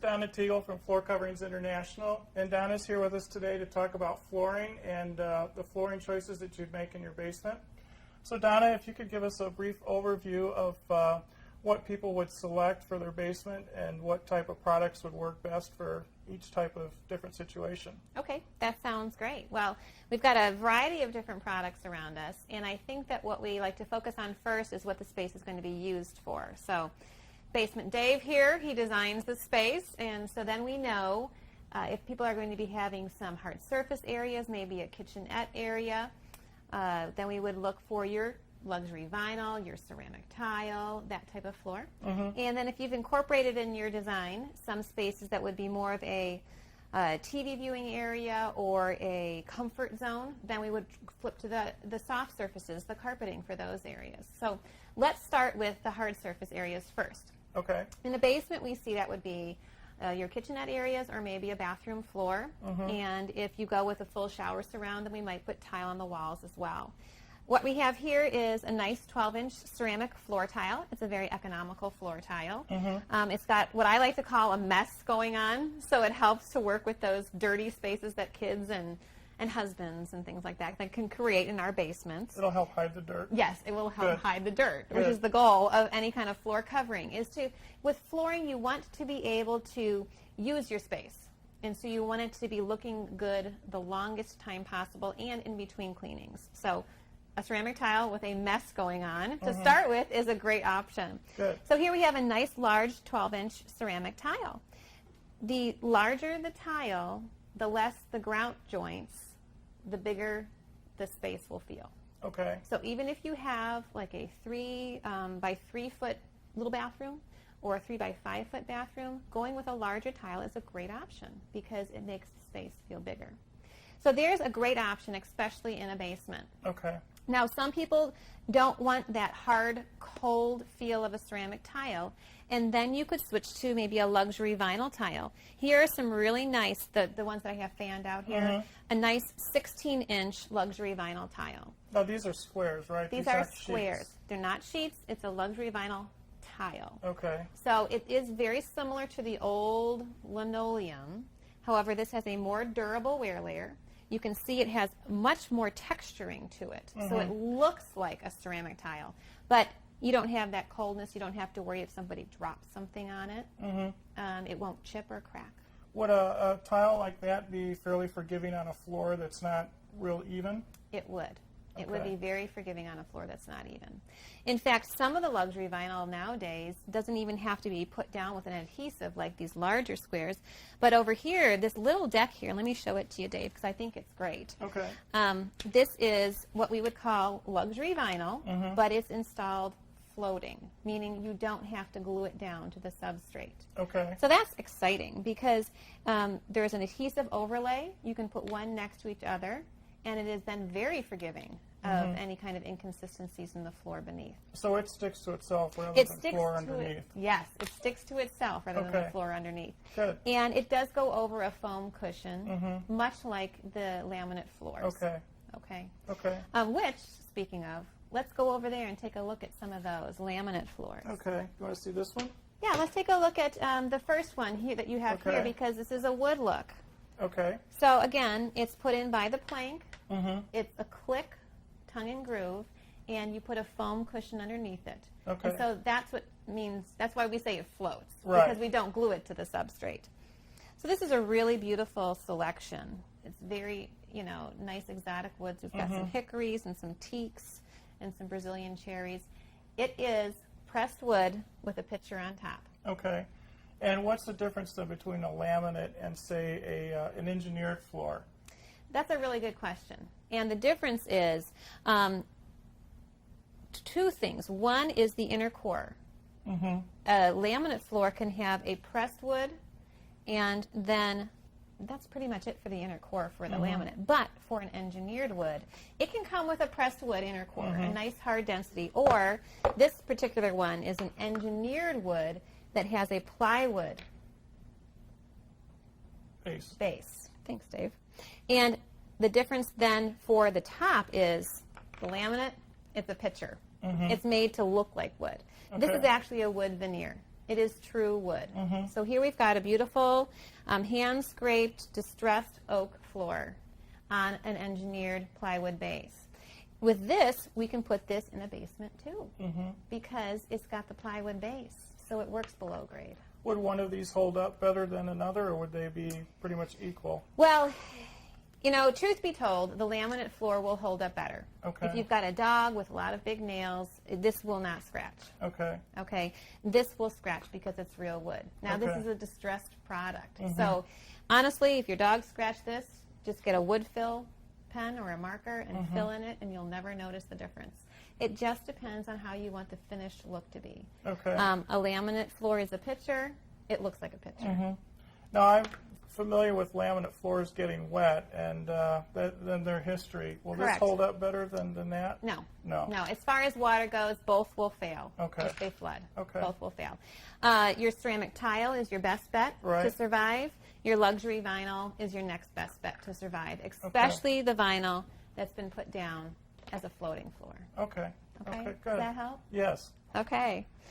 Donna Teagle from Floor Coverings International, and Donna's here with us today to talk about flooring and the flooring choices that you'd make in your basement. So Donna, if you could give us a brief overview of what people would select for their basement and what type of products would work best for each type of different situation. Okay, that sounds great. Well, we've got a variety of different products around us, and I think that what we like to focus on first is what the space is going to be used for. So Basement Dave here, he designs the space, and so then we know if people are going to be having some hard surface areas, maybe a kitchenette area, then we would look for your luxury vinyl, your ceramic tile, that type of floor. And then if you've incorporated in your design some spaces that would be more of a TV viewing area or a comfort zone, then we would flip to the soft surfaces, the carpeting for those areas. So let's start with the hard surface areas first. Okay. In the basement, we see that would be your kitchenette areas or maybe a bathroom floor. And if you go with a full shower surround, then we might put tile on the walls as well. What we have here is a nice 12-inch ceramic floor tile. It's a very economical floor tile. It's got what I like to call a mess going on, so it helps to work with those dirty spaces that kids and husbands and things like that can create in our basements. It'll help hide the dirt. Yes, it will help hide the dirt, Good. which is the goal of any kind of floor covering. With flooring, you want to be able to use your space. And so you want it to be looking good the longest time possible and in between cleanings. So a ceramic tile with a mess going on to start with is a great option. Good. So here we have a nice large 12-inch ceramic tile. The larger the tile, the less the grout joints, the bigger the space will feel. Okay. So even if you have like a 3 by 3 foot little bathroom or a 3 by 5 foot bathroom, going with a larger tile is a great option because it makes the space feel bigger. So there's a great option, especially in a basement. Okay. Now, some people don't want that hard, cold feel of a ceramic tile, and then you could switch to maybe a luxury vinyl tile. Here are some really nice, the ones that I have fanned out here, a nice 16-inch luxury vinyl tile. Now, these are squares, right? These are squares. Sheets. They're not sheets. It's a luxury vinyl tile. Okay. So it is very similar to the old linoleum. However, this has a more durable wear layer. You can see it has much more texturing to it. So it looks like a ceramic tile. But you don't have that coldness. You don't have to worry if somebody drops something on it. It won't chip or crack. Would a tile like that be fairly forgiving on a floor that's not real even? It would. It Okay. would be very forgiving on a floor that's not even. In fact, some of the luxury vinyl nowadays doesn't even have to be put down with an adhesive like these larger squares. But over here, this little deck here, let me show it to you, Dave, because I think it's great. Okay. This is what we would call luxury vinyl, but it's installed floating, meaning you don't have to glue it down to the substrate. Okay. So that's exciting because there's an adhesive overlay. You can put one next to each other, and it is then very forgiving of any kind of inconsistencies in the floor beneath. So it sticks to itself rather than the floor underneath. Yes, it sticks to itself rather than the floor underneath. Good. And it does go over a foam cushion, much like the laminate floors. Okay. Okay. Okay. Which, speaking of, let's go over there and take a look at some of those laminate floors. Okay. You want to see this one? Yeah, let's take a look at the first one here that you have here because this is a wood look. Okay. So again, it's put in by the plank. It's a click, tongue and groove, and you put a foam cushion underneath it. Okay. And so that's what means, that's why we say it floats, Right. because we don't glue it to the substrate. So this is a really beautiful selection. It's very, nice exotic woods. We've got some hickories and some teaks and some Brazilian cherries. It is pressed wood with a picture on top. Okay. And what's the difference though between a laminate and say an engineered floor? That's a really good question. And the difference is two things. One is the inner core. A laminate floor can have a pressed wood, and then that's pretty much it for the inner core for the laminate. But for an engineered wood, it can come with a pressed wood inner core, a nice hard density. Or this particular one is an engineered wood that has a plywood base. Thanks, Dave. And the difference then for the top is the laminate, it's a picture. It's made to look like wood. This is actually a wood veneer. It is true wood. So here we've got a beautiful hand-scraped distressed oak floor on an engineered plywood base. With this, we can put this in a basement too, because it's got the plywood base, so it works below grade. Would one of these hold up better than another, or would they be pretty much equal? Well, you know, truth be told, the laminate floor will hold up better. Okay. If you've got a dog with a lot of big nails, this will not scratch. Okay. Okay, this will scratch because it's real wood. Now, this Okay. is a distressed product. So, honestly, if your dog scratched this, just get a wood fill pen or a marker and fill in it, and you'll never notice the difference. It just depends on how you want the finished look to be. Okay. A laminate floor is a picture. It looks like a picture. Now, I'm familiar with laminate floors getting wet, and then their history. Will Correct. this hold up better than that? No. No. No. As far as water goes, both will fail Okay. if they flood. Okay. Both will fail. Your ceramic tile is your best bet to Right. survive. Your luxury vinyl is your next best bet to survive, especially the vinyl that's been put down as a floating floor. Okay. Okay? Good. Does that help? Yes. Okay.